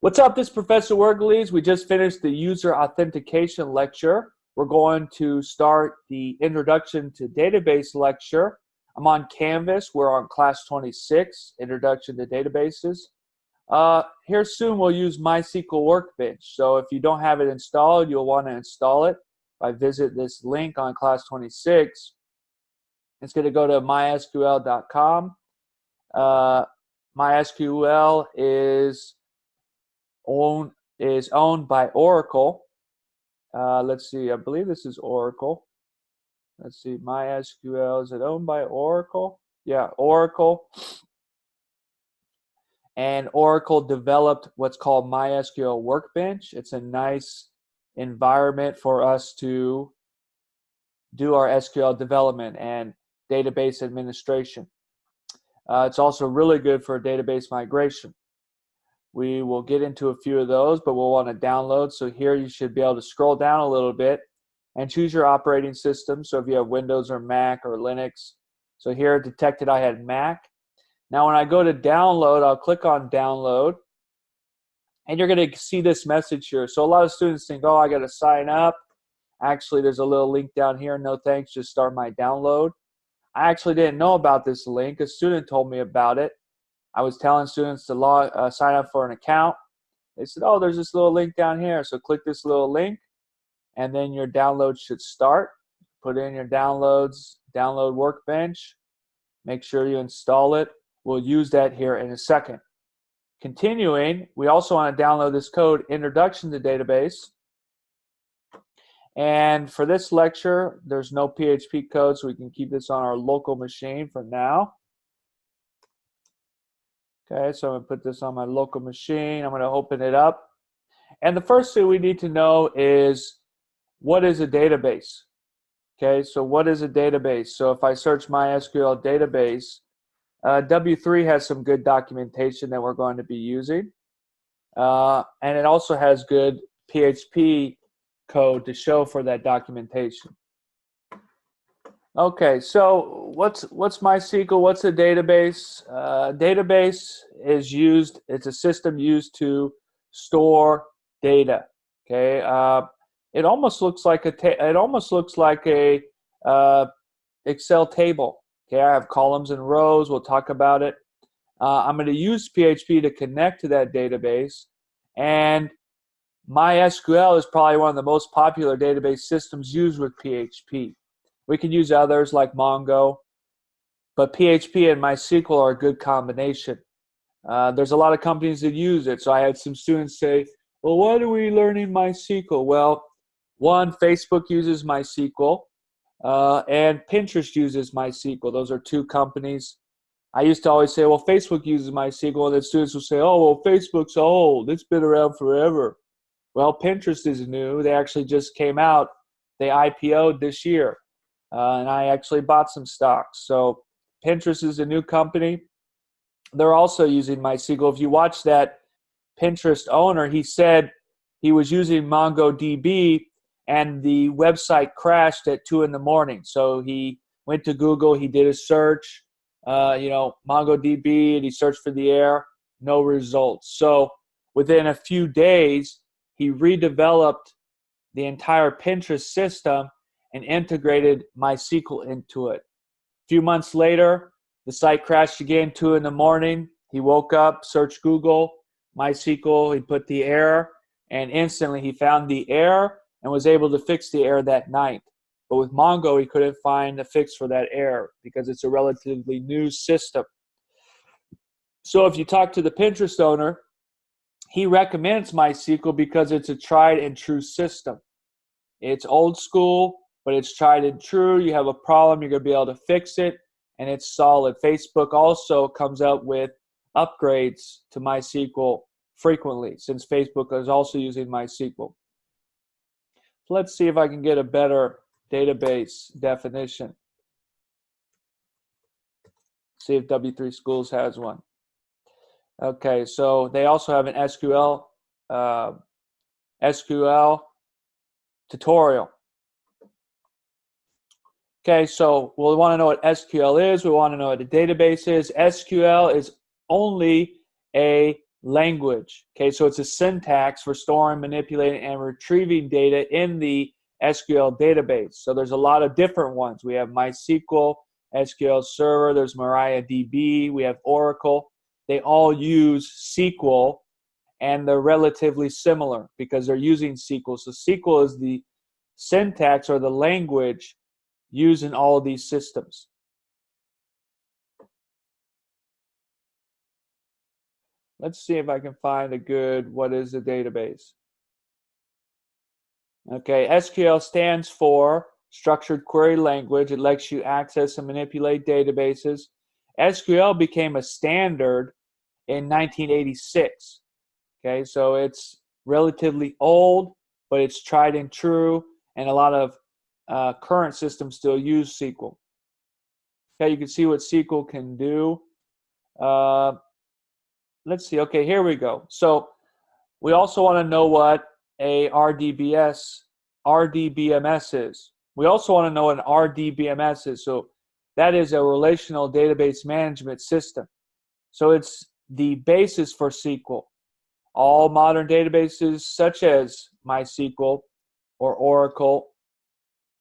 What's up? This is Professor Wergeles. We just finished the user authentication lecture. We're going to start the introduction to database lecture. I'm on Canvas. We're on class 26, Introduction to Databases. Here soon we'll use MySQL Workbench. So if you don't have it installed, you'll want to install it by visit this link on class 26. It's going to go to mysql.com. MySQL is owned by Oracle. Let's see, I believe this is Oracle. Let's see, MySQL, is it owned by Oracle? Yeah, Oracle. And Oracle developed what's called MySQL Workbench. It's a nice environment for us to do our SQL development and database administration. It's also really good for database migration. We will get into a few of those, but we'll want to download. So here you should be able to scroll down a little bit and choose your operating system. So if you have Windows or Mac or Linux. So here it detected I had Mac. Now when I go to download, I'll click on download. And you're going to see this message here. So a lot of students think, oh, I got to sign up. Actually, there's a little link down here. No thanks, just start my download. I actually didn't know about this link. A student told me about it. I was telling students to sign up for an account. They said, oh, there's this little link down here. So click this little link, and then your download should start. Put in your downloads, download Workbench. Make sure you install it. We'll use that here in a second. Continuing, we also want to download this code, Introduction to Database. And for this lecture, there's no PHP code, so we can keep this on our local machine for now. Okay, so I'm going to put this on my local machine. I'm going to open it up. And the first thing we need to know is, what is a database? Okay, so what is a database? So if I search MySQL database, W3 has some good documentation that we're going to be using. And it also has good PHP code to show for that documentation. Okay, so what's MySQL? What's a database? Database is used. It's a system used to store data. Okay, it almost looks like a Excel table. Okay, I have columns and rows. We'll talk about it. I'm going to use PHP to connect to that database, and MySQL is probably one of the most popular database systems used with PHP. We can use others like Mongo, but PHP and MySQL are a good combination. There's a lot of companies that use it. So I had some students say, well, why are we learning MySQL? Well, one, Facebook uses MySQL, and Pinterest uses MySQL. Those are two companies. I used to always say, well, Facebook uses MySQL, and then students will say, oh, well, Facebook's old. It's been around forever. Well, Pinterest is new. They actually just came out. They IPO'd this year. And I actually bought some stocks. So Pinterest is a new company. They're also using MySQL. If you watch that Pinterest owner, he said he was using MongoDB and the website crashed at 2 in the morning. So he went to Google, he did a search, MongoDB, and he searched for the error, no results. So within a few days, he redeveloped the entire Pinterest system and integrated MySQL into it. A few months later, the site crashed again, 2 in the morning. He woke up, searched Google, MySQL, he put the error, and instantly he found the error and was able to fix the error that night. But with Mongo, he couldn't find a fix for that error because it's a relatively new system. So if you talk to the Pinterest owner, he recommends MySQL because it's a tried and true system. It's old school, but it's tried and true. You have a problem, you're going to be able to fix it, and it's solid. Facebook also comes out with upgrades to MySQL frequently, since Facebook is also using MySQL. Let's see if I can get a better database definition. See if W3 Schools has one. Okay, so they also have an SQL tutorial. Okay, so we'll want to know what SQL is. We want to know what a database is. SQL is only a language. Okay, so it's a syntax for storing, manipulating, and retrieving data in the SQL database. So there's a lot of different ones. We have MySQL, SQL Server, there's MariaDB, we have Oracle. They all use SQL, and they're relatively similar because they're using SQL. So SQL is the syntax or the language used in all of these systems. Let's see if I can find a good, what is a database? Okay, SQL stands for Structured Query Language. It lets you access and manipulate databases. SQL became a standard in 1986. Okay, so it's relatively old, but it's tried and true, and a lot of current systems still use SQL. Okay, you can see what SQL can do. Let's see. Okay, here we go. So we also want to know what a RDBMS is. We also want to know what an RDBMS is. So that is a relational database management system. So it's the basis for SQL. All modern databases, such as MySQL or Oracle,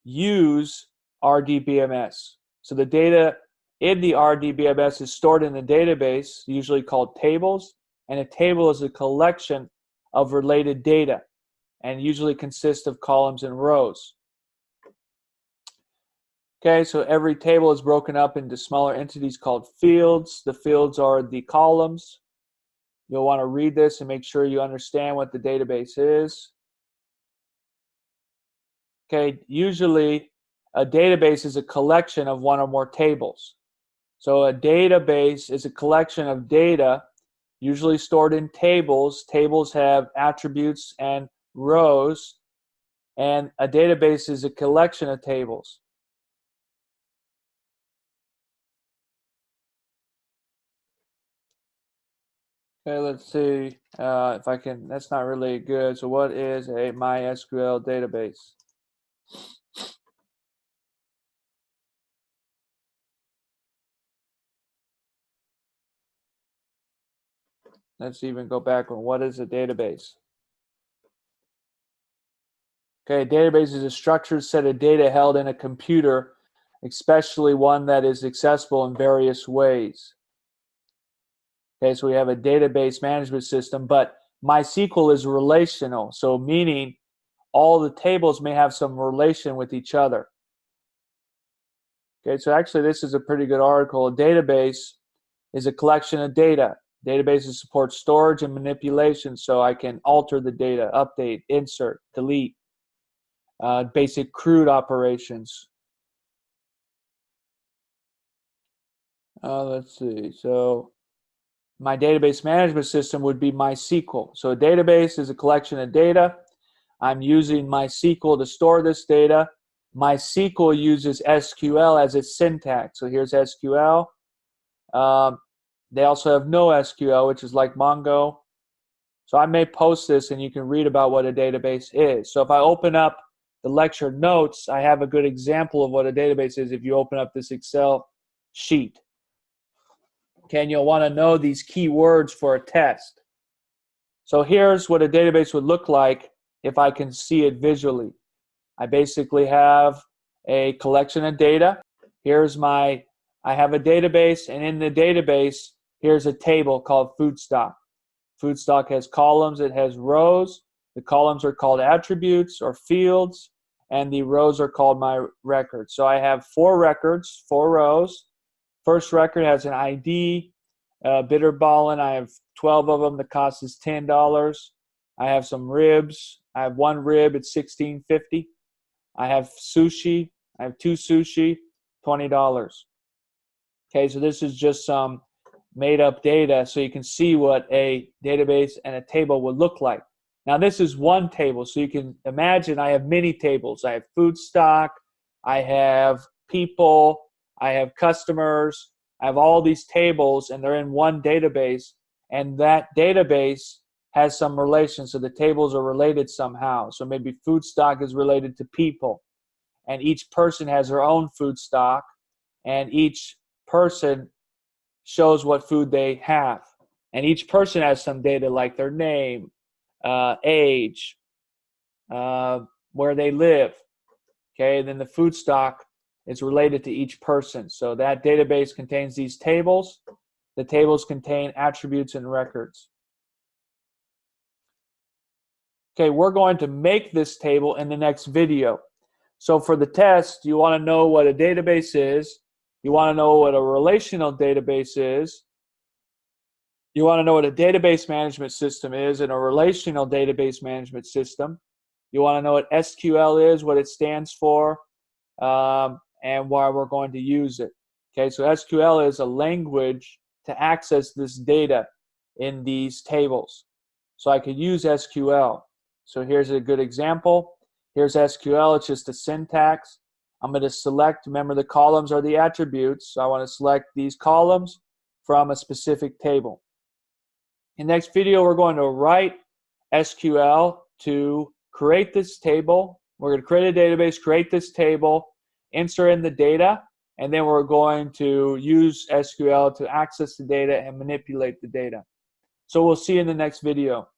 use RDBMS. So the data in the RDBMS is stored in the database, usually called tables, and a table is a collection of related data and usually consists of columns and rows. Okay, so every table is broken up into smaller entities called fields. The fields are the columns. You'll want to read this and make sure you understand what the database is. Okay, usually a database is a collection of one or more tables. So a database is a collection of data, usually stored in tables. Tables have attributes and rows, and a database is a collection of tables. Okay, let's see if I can, that's not really good. So what is a MySQL database? Let's even go back on what is a database. Okay, a database is a structured set of data held in a computer, especially one that is accessible in various ways. Okay, so we have a database management system, but MySQL is relational, so meaning all the tables may have some relation with each other. Okay, so actually this is a pretty good article. A database is a collection of data. Databases support storage and manipulation, so I can alter the data, update, insert, delete, basic CRUD operations. Let's see. So my database management system would be MySQL. So a database is a collection of data. I'm using MySQL to store this data. MySQL uses SQL as its syntax. So here's SQL. They also have NoSQL, which is like Mongo. So I may post this and you can read about what a database is. So if I open up the lecture notes, I have a good example of what a database is if you open up this Excel sheet. Okay, and you'll want to know these keywords for a test. So here's what a database would look like if I can see it visually. I basically have a collection of data. I have a database, and in the database, here's a table called food stock. Food stock has columns, it has rows. The columns are called attributes or fields, and the rows are called my records. So I have 4 records, 4 rows. First record has an ID, Bitterballin. I have 12 of them. The cost is $10. I have some ribs. I have 1 rib. It's $16.50. I have sushi. I have 2 sushi, $20. Okay, so this is just some made-up data so you can see what a database and a table would look like. Now, this is one table, so you can imagine I have many tables. I have food stock. I have people. I have customers. I have all these tables, and they're in one database, and that database has some relation, so the tables are related somehow. So maybe food stock is related to people, and each person has their own food stock, and each person shows what food they have. And each person has some data like their name, age, where they live. Okay, and then the food stock is related to each person. So that database contains these tables. The tables contain attributes and records. Okay, we're going to make this table in the next video. So for the test, you want to know what a database is. You want to know what a relational database is. You want to know what a database management system is and a relational database management system. You want to know what SQL is, what it stands for, and why we're going to use it. Okay, so SQL is a language to access this data in these tables. So I could use SQL. So here's a good example. Here's SQL, it's just a syntax. I'm going to select, remember the columns are the attributes, so I want to select these columns from a specific table. In the next video, we're going to write SQL to create this table. We're going to create a database, create this table, insert in the data, and then we're going to use SQL to access the data and manipulate the data. So we'll see you in the next video.